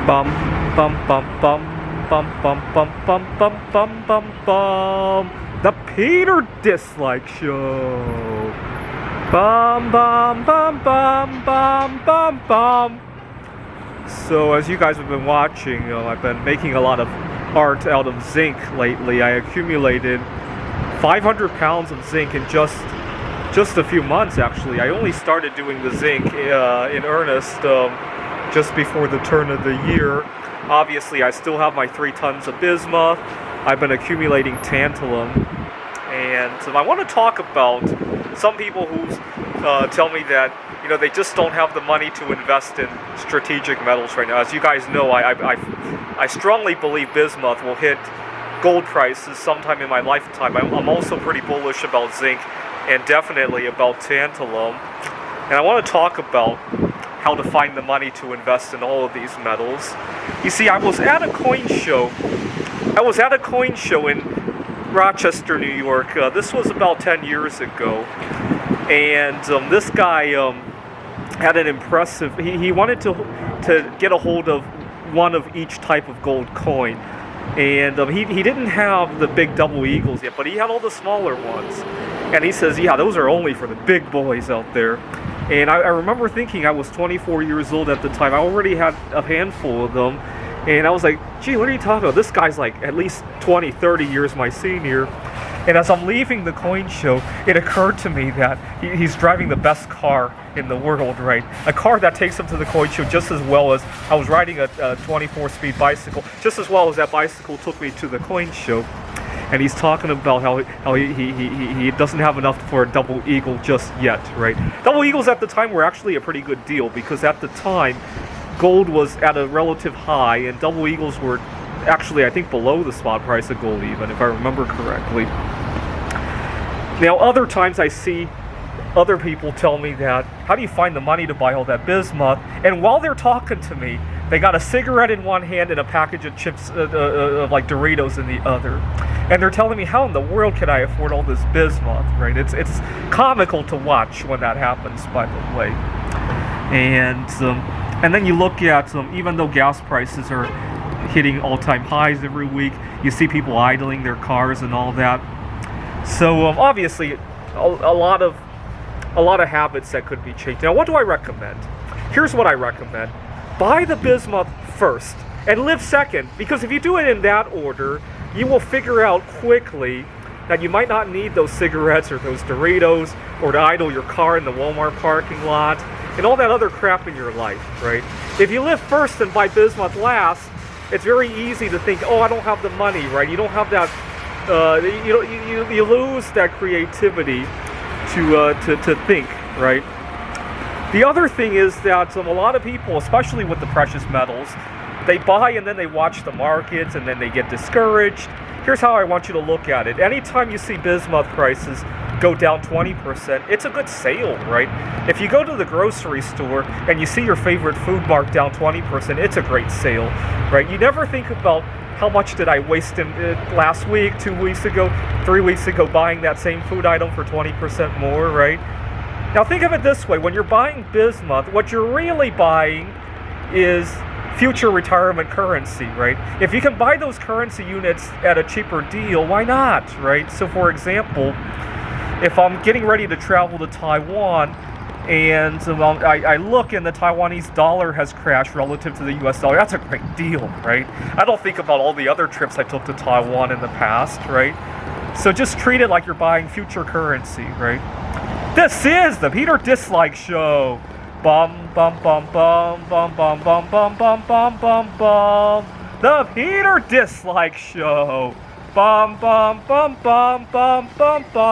Bum bum bum bum bum bum bum bum bum bum bum bum. The Peter Dislike Show. Bum bum bum bum bum bum bum. So as you guys have been watching, I've been making a lot of art out of zinc lately. I accumulated 500 pounds of zinc in just a few months, actually. I only started doing the zinc in earnest just before the turn of the year. Obviously, I still have my 3 tons of bismuth. I've been accumulating tantalum. And I want to talk about some people who tell me that they just don't have the money to invest in strategic metals right now. As you guys know, I strongly believe bismuth will hit gold prices sometime in my lifetime. I'm also pretty bullish about zinc and definitely about tantalum. And I want to talk about how to find the money to invest in all of these metals. You see, I was at a coin show. In Rochester, New York. This was about 10 years ago. And this guy had an impressive... He wanted to get a hold of one of each type of gold coin. And he didn't have the big double eagles yet, but he had all the smaller ones. And he says, yeah, those are only for the big boys out there. And I remember thinking, I was 24 years old at the time. I already had a handful of them. And I was like, gee, what are you talking about? This guy's like at least 20, 30 years my senior. And as I'm leaving the coin show, it occurred to me that he's driving the best car in the world, right? A car that takes him to the coin show just as well as I was riding a 24-speed bicycle, just as well as that bicycle took me to the coin show. And he's talking about how he doesn't have enough for a double eagle just yet, right? Double eagles at the time were actually a pretty good deal because at the time, gold was at a relative high and double eagles were actually, I think, below the spot price of gold even, if I remember correctly. Now, other times I see other people tell me that, how do you find the money to buy all that bismuth? And while they're talking to me, they got a cigarette in one hand and a package of chips, like Doritos in the other. And they're telling me, how in the world can I afford all this bismuth, right? It's comical to watch when that happens, by the way. And then you look at, even though gas prices are hitting all-time highs every week, you see people idling their cars and all that. So obviously, a lot of habits that could be changed. Now, what do I recommend? Here's what I recommend. Buy the bismuth first and live second, because if you do it in that order, you will figure out quickly that you might not need those cigarettes or those Doritos or to idle your car in the Walmart parking lot and all that other crap in your life, right? If you live first and buy bismuth last, it's very easy to think, oh, I don't have the money, right? You don't have that, you lose that creativity to think, right? The other thing is that a lot of people, especially with the precious metals, they buy and then they watch the markets and then they get discouraged. Here's how I want you to look at it. Anytime you see bismuth prices go down 20%, it's a good sale, right? If you go to the grocery store and you see your favorite food marked down 20%, it's a great sale, right? You never think about how much did I waste in last week, 2 weeks ago, 3 weeks ago buying that same food item for 20% more, right? Now think of it this way, when you're buying bismuth, what you're really buying is future retirement currency, right? If you can buy those currency units at a cheaper deal, why not, right? So for example, if I'm getting ready to travel to Taiwan and I look and the Taiwanese dollar has crashed relative to the US dollar, that's a great deal, right? I don't think about all the other trips I took to Taiwan in the past, right? So just treat it like you're buying future currency, right? This is the Peter Dislike Show. Bum bum bum bum bum bum bum bum bum bum bum bum. The Peter Dislike Show. Bum bum bum bum bum bum bum.